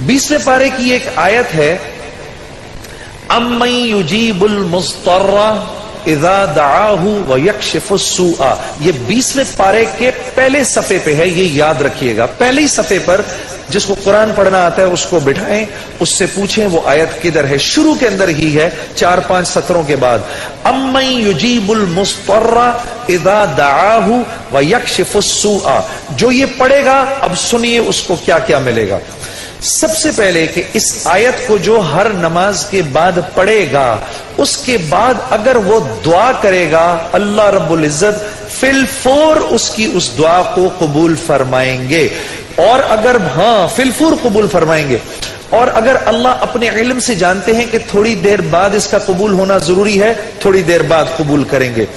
20वें पारे की एक आयत है, अम्मन युजीबुल मुस्तर्रा इज़ा दआहु व यक्शिफुस सूआ। ये 20वें पारे के पहले सफ़े पे है, ये याद रखिएगा। पहले ही सफ़े पर जिसको कुरान पढ़ना आता है उसको बिठाएं, उससे पूछें वो आयत किधर है। शुरू के अंदर ही है, 4-5 सत्रों के बाद। अम्मन युजीबुल मुस्तर्रा इज़ा दआहु व यक्शिफुस सूआ। जो ये पढ़ेगा, अब सुनिए उसको क्या क्या मिलेगा। सबसे पहले कि इस आयत को जो हर नमाज के बाद पढ़ेगा, उसके बाद अगर वो दुआ करेगा, अल्लाह रब्बुल इज्जत फिलफौर उसकी उस दुआ को कबूल फरमाएंगे। और अगर फिलफौर कबूल फरमाएंगे। और अगर अल्लाह अपने इल्म से जानते हैं कि थोड़ी देर बाद इसका कबूल होना जरूरी है, थोड़ी देर बाद कबूल करेंगे।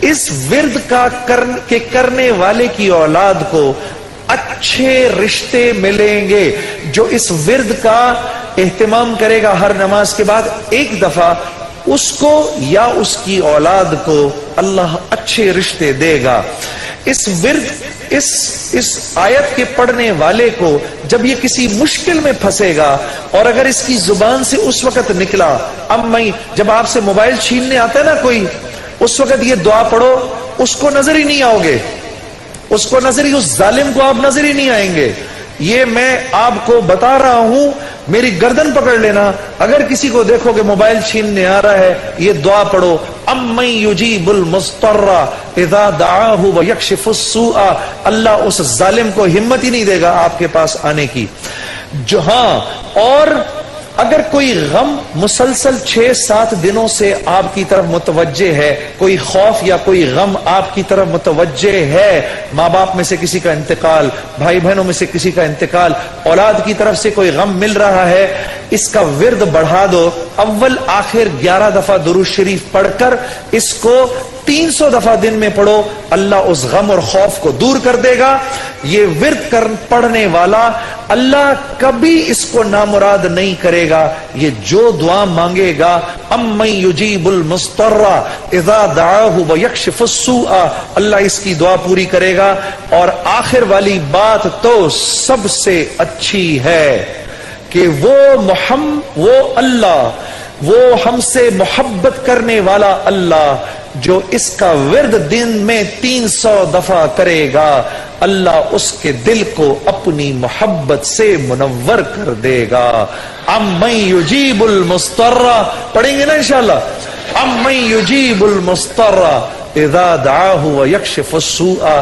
इस विर्द का करने वाले की औलाद को अच्छे रिश्ते मिलेंगे। जो इस विर्द का एहतमाम करेगा हर नमाज के बाद एक दफा, उसको या उसकी औलाद को अल्लाह अच्छे रिश्ते देगा। इस विर्द इस आयत के पढ़ने वाले को जब ये किसी मुश्किल में फंसेगा, और अगर इसकी जुबान से उस वक्त निकला, जब आपसे मोबाइल छीनने आता है ना कोई, उस वक्त ये दुआ पढ़ो, उसको नजर ही नहीं आओगे, उसको नजर ही, उस जालिम को आप नजर ही नहीं आएंगे। ये मैं आपको बता रहा हूं, मेरी गर्दन पकड़ लेना। अगर किसी को देखोगे मोबाइल छीनने आ रहा है, ये दुआ पढ़ो, अम्मन युजीबुल मुस्तर्रा इज़ा दआहु व यक्शिफुस सूआ। अल्लाह उस जालिम को हिम्मत ही नहीं देगा आपके पास आने की। जो और अगर कोई गम मुसलसल 6-7 दिनों से आपकी तरफ मुतवज्जे है, कोई खौफ या कोई गम आपकी तरफ मुतवज्जे है, माँ बाप में से किसी का इंतकाल, भाई बहनों में से किसी का इंतकाल, औलाद की तरफ से कोई गम मिल रहा है, इसका विर्द बढ़ा दो। अव्वल आखिर 11 दफा दुरूद शरीफ पढ़कर इसको 300 दफा दिन में पढ़ो, अल्लाह उस गम और खौफ को दूर कर देगा। ये विर्द पढ़ने वाला अल्लाह कभी इसको नामुराद नहीं करेगा। ये जो दुआ मांगेगा, अम्मन युजीबुल मुस्तर्रा इज़ा दआहु व यक्शिफुस सूआ, अल्लाह इसकी दुआ पूरी करेगा। और आखिर वाली बात तो सबसे अच्छी है कि वो अल्लाह, वो हमसे मोहब्बत करने वाला अल्लाह, जो इसका विर्द दिन में 300 दफा करेगा, अल्लाह उसके दिल को अपनी मोहब्बत से मुनव्वर कर देगा। अम्मन युजीबुल मुस्तर्रा, पढ़ेंगे ना इंशाअल्लाह। अम्मन युजीबुल मुस्तर्रा इज़ा दआहु व यक्शिफुस सूआ,